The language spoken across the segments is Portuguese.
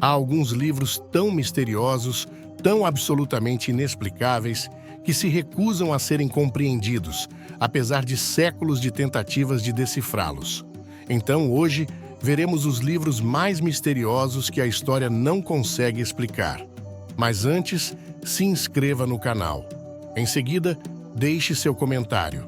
Há alguns livros tão misteriosos, tão absolutamente inexplicáveis, que se recusam a serem compreendidos, apesar de séculos de tentativas de decifrá-los. Então, hoje, veremos os livros mais misteriosos que a história não consegue explicar. Mas antes, se inscreva no canal. Em seguida, deixe seu comentário.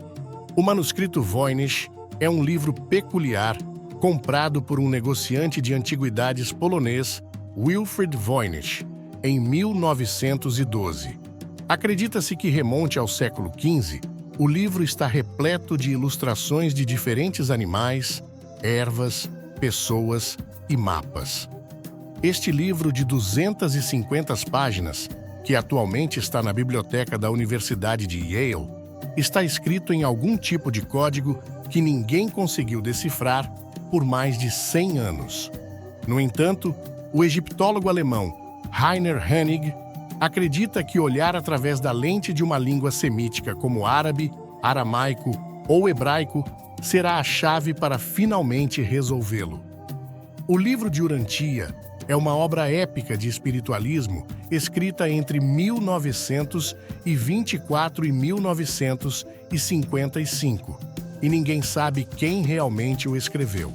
O manuscrito Voynich é um livro peculiar, comprado por um negociante de antiguidades polonês, Wilfrid Voynich, em 1912. Acredita-se que remonte ao século XV. O livro está repleto de ilustrações de diferentes animais, ervas, pessoas e mapas. Este livro de 250 páginas, que atualmente está na biblioteca da Universidade de Yale, está escrito em algum tipo de código que ninguém conseguiu decifrar por mais de 100 anos. No entanto, o egiptólogo alemão Rainer Hennig acredita que olhar através da lente de uma língua semítica como árabe, aramaico ou hebraico será a chave para finalmente resolvê-lo. O livro de Urantia é uma obra épica de espiritualismo escrita entre 1924 e 1955, e ninguém sabe quem realmente o escreveu.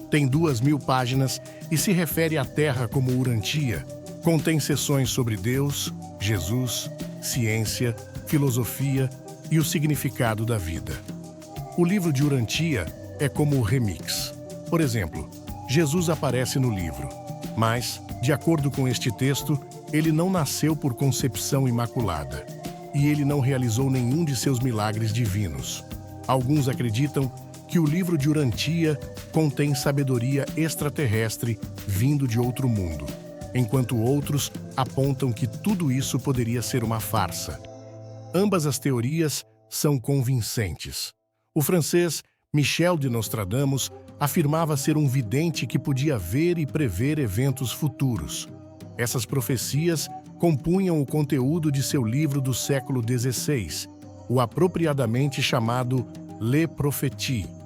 Tem 2.000 páginas e se refere à Terra como Urantia. Contém seções sobre Deus, Jesus, ciência, filosofia e o significado da vida. O livro de Urantia é como o remix. Por exemplo, Jesus aparece no livro, mas, de acordo com este texto, ele não nasceu por concepção imaculada, e ele não realizou nenhum de seus milagres divinos. Alguns acreditam que o livro de Urantia contém sabedoria extraterrestre vindo de outro mundo, enquanto outros apontam que tudo isso poderia ser uma farsa. Ambas as teorias são convincentes. O francês Michel de Nostradamus afirmava ser um vidente que podia ver e prever eventos futuros. Essas profecias compunham o conteúdo de seu livro do século XVI, o apropriadamente chamado Les Prophéties.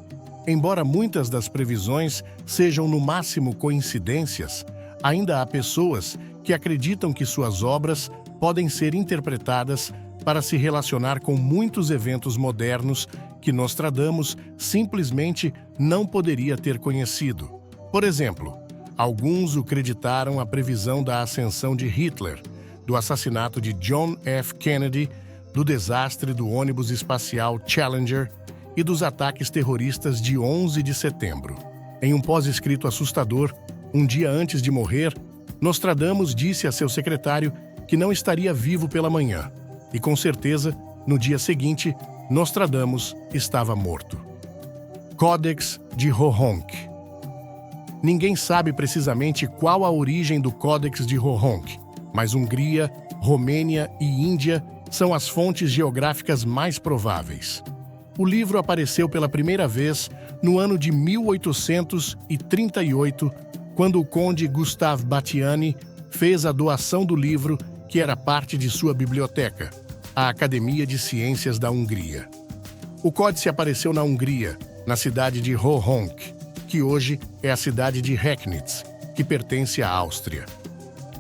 Embora muitas das previsões sejam no máximo coincidências, ainda há pessoas que acreditam que suas obras podem ser interpretadas para se relacionar com muitos eventos modernos que Nostradamus simplesmente não poderia ter conhecido. Por exemplo, alguns acreditaram a previsão da ascensão de Hitler, do assassinato de John F. Kennedy, do desastre do ônibus espacial Challenger e dos ataques terroristas de 11 de setembro. Em um pós-escrito assustador, um dia antes de morrer, Nostradamus disse a seu secretário que não estaria vivo pela manhã. E com certeza, no dia seguinte, Nostradamus estava morto. Códex de Hohonc. Ninguém sabe precisamente qual a origem do Códex de Hohonc, mas Hungria, Romênia e Índia são as fontes geográficas mais prováveis. O livro apareceu pela primeira vez no ano de 1838, quando o conde Gustav Batthyány fez a doação do livro, que era parte de sua biblioteca, à Academia de Ciências da Hungria. O códice apareceu na Hungria, na cidade de Hohonc, que hoje é a cidade de Recknitz, que pertence à Áustria.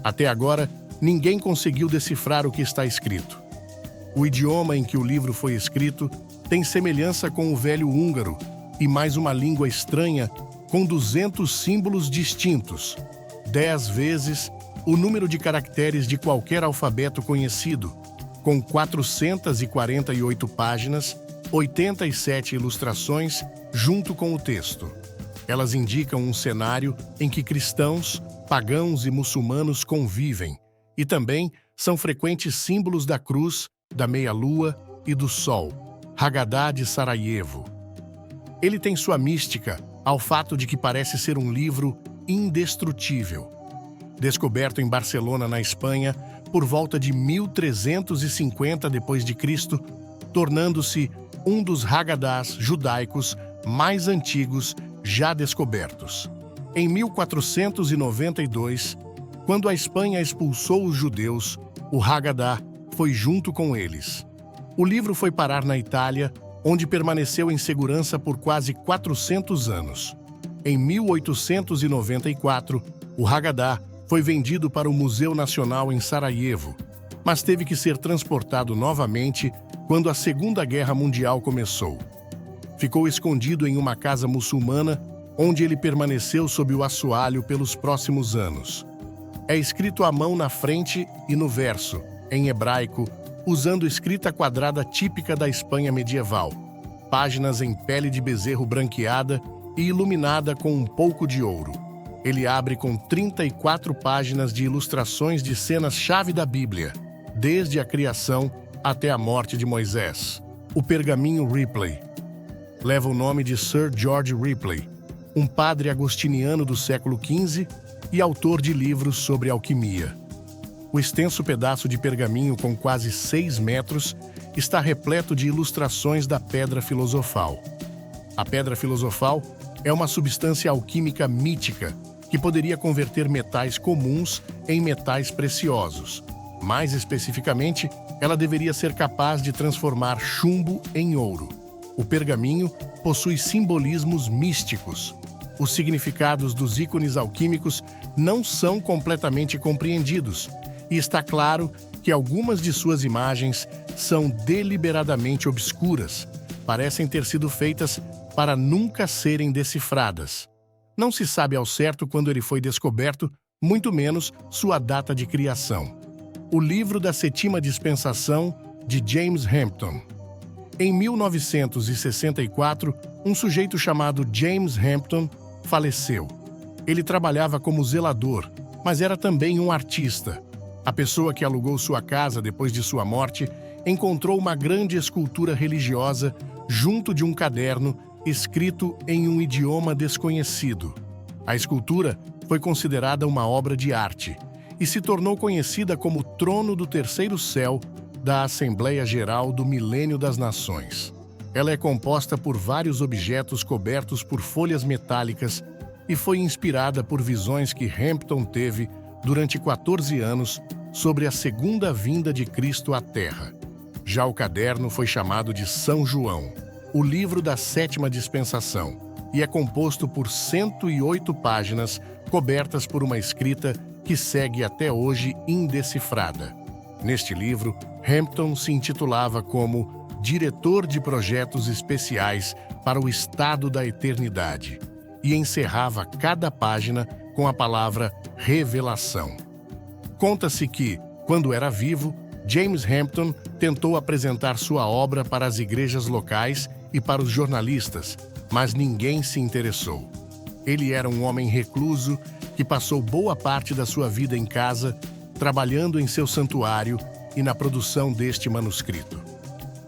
Até agora, ninguém conseguiu decifrar o que está escrito. O idioma em que o livro foi escrito tem semelhança com o velho húngaro e mais uma língua estranha com 200 símbolos distintos, 10 vezes o número de caracteres de qualquer alfabeto conhecido, com 448 páginas, 87 ilustrações junto com o texto. Elas indicam um cenário em que cristãos, pagãos e muçulmanos convivem, e também são frequentes símbolos da cruz, da meia-lua e do sol, Haggadah de Sarajevo. Ele tem sua mística ao fato de que parece ser um livro indestrutível. Descoberto em Barcelona, na Espanha, por volta de 1350 d.C., tornando-se um dos Haggadahs judaicos mais antigos já descobertos. Em 1492, quando a Espanha expulsou os judeus, o Haggadah foi junto com eles. O livro foi parar na Itália, onde permaneceu em segurança por quase 400 anos. Em 1894, o Haggadah Foi vendido para o Museu Nacional em Sarajevo, mas teve que ser transportado novamente quando a Segunda Guerra Mundial começou. Ficou escondido em uma casa muçulmana, onde ele permaneceu sob o assoalho pelos próximos anos. É escrito à mão na frente e no verso, em hebraico, usando escrita quadrada típica da Espanha medieval, páginas em pele de bezerro branqueada e iluminada com um pouco de ouro. Ele abre com 34 páginas de ilustrações de cenas-chave da Bíblia, desde a criação até a morte de Moisés. O pergaminho Ripley leva o nome de Sir George Ripley, um padre agostiniano do século XV e autor de livros sobre alquimia. O extenso pedaço de pergaminho com quase 6 metros está repleto de ilustrações da pedra filosofal. A pedra filosofal é uma substância alquímica mítica que poderia converter metais comuns em metais preciosos. Mais especificamente, ela deveria ser capaz de transformar chumbo em ouro. O pergaminho possui simbolismos místicos. Os significados dos ícones alquímicos não são completamente compreendidos, e está claro que algumas de suas imagens são deliberadamente obscuras, parecem ter sido feitas para nunca serem decifradas. Não se sabe ao certo quando ele foi descoberto, muito menos sua data de criação. O livro da Sétima Dispensação, de James Hampton. Em 1964, um sujeito chamado James Hampton faleceu. Ele trabalhava como zelador, mas era também um artista. A pessoa que alugou sua casa depois de sua morte encontrou uma grande escultura religiosa junto de um caderno escrito em um idioma desconhecido. A escultura foi considerada uma obra de arte e se tornou conhecida como Trono do Terceiro Céu da Assembleia Geral do Milênio das Nações. Ela é composta por vários objetos cobertos por folhas metálicas e foi inspirada por visões que Hampton teve durante 14 anos sobre a segunda vinda de Cristo à Terra. Já o caderno foi chamado de São João, o livro da Sétima Dispensação, e é composto por 108 páginas cobertas por uma escrita que segue até hoje indecifrada. Neste livro, Hampton se intitulava como Diretor de Projetos Especiais para o Estado da Eternidade e encerrava cada página com a palavra revelação. Conta-se que, quando era vivo, James Hampton tentou apresentar sua obra para as igrejas locais e para os jornalistas, mas ninguém se interessou. Ele era um homem recluso que passou boa parte da sua vida em casa, trabalhando em seu santuário e na produção deste manuscrito.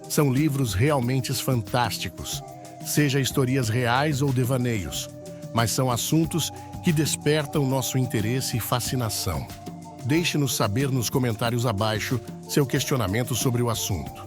São livros realmente fantásticos, seja histórias reais ou devaneios, mas são assuntos que despertam nosso interesse e fascinação. Deixe-nos saber nos comentários abaixo seu questionamento sobre o assunto.